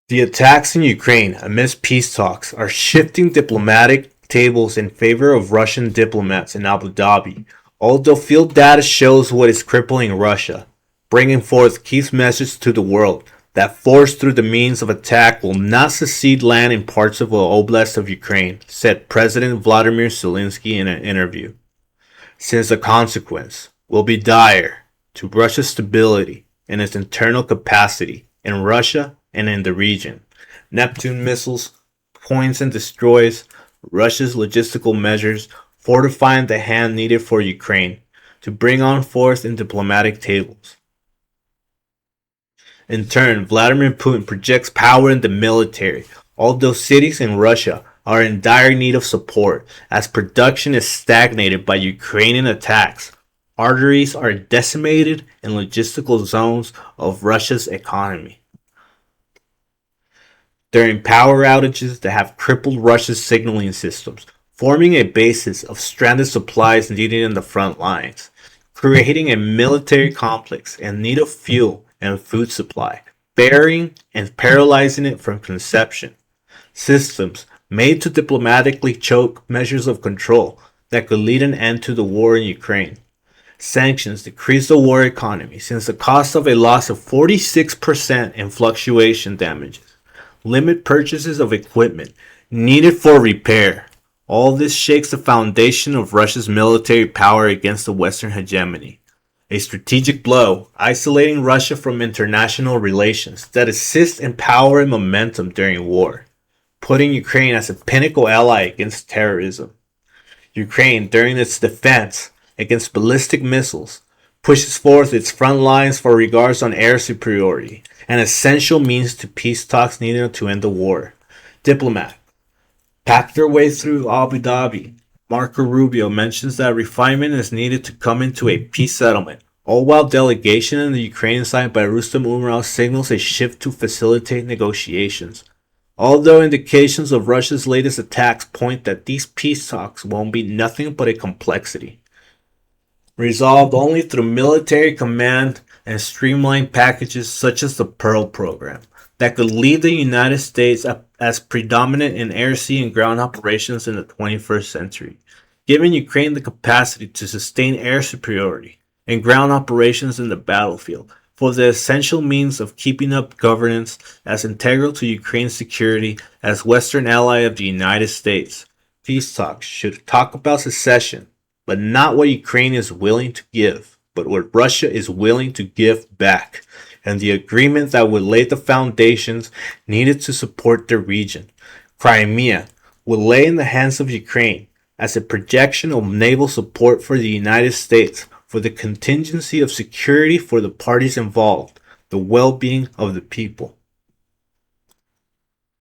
The attacks in Ukraine amidst peace talks are shifting diplomatic tables in favor of Russian diplomats in Abu Dhabi, although field data shows what is crippling Russia, bringing forth Kiev's message to the world that force through the means of attack will not succeed land in parts of the oblast of Ukraine, said President Vladimir Zelensky in an interview, since the consequence will be dire to Russia's stability and its internal capacity in Russia and in the region. Neptune missiles points and destroys Russia's logistical measures, fortifying the hand needed for Ukraine to bring on forth in diplomatic tables. In turn, Vladimir Putin projects power in the military, although cities in Russia are in dire need of support as production is stagnated by Ukrainian attacks. Arteries are decimated in logistical zones of Russia's economy. During power outages that have crippled Russia's signaling systems, forming a basis of stranded supplies needed in the front lines, creating a military complex in need of fuel and food supply, burying and paralyzing it from conception. Systems made to diplomatically choke measures of control that could lead an end to the war in Ukraine. Sanctions decrease the war economy since the cost of a loss of 46% in fluctuation damages. Limit purchases of equipment needed for repair. All this shakes the foundation of Russia's military power against the Western hegemony. A strategic blow, isolating Russia from international relations that assist in power and momentum during war, putting Ukraine as a pinnacle ally against terrorism. Ukraine, during its defense against ballistic missiles, pushes forth its front lines for regards on air superiority, an essential means to peace talks needed to end the war. Diplomats packed their way through Abu Dhabi. Marco Rubio mentions that refinement is needed to come into a peace settlement, all while delegation on the Ukrainian side by Rustem Umerov signals a shift to facilitate negotiations. Although indications of Russia's latest attacks point that these peace talks won't be nothing but a complexity, resolved only through military command and streamlined packages such as the Pearl program that could leave the United States as predominant in air, sea, and ground operations in the 21st century, giving Ukraine the capacity to sustain air superiority and ground operations in the battlefield for the essential means of keeping up governance as integral to Ukraine's security as Western ally of the United States. Peace talks should talk about secession, but not what Ukraine is willing to give, but what Russia is willing to give back, and the agreement that would lay the foundations needed to support the region. Crimea will lay in the hands of Ukraine as a projection of naval support for the United States for the contingency of security for the parties involved, the well-being of the people.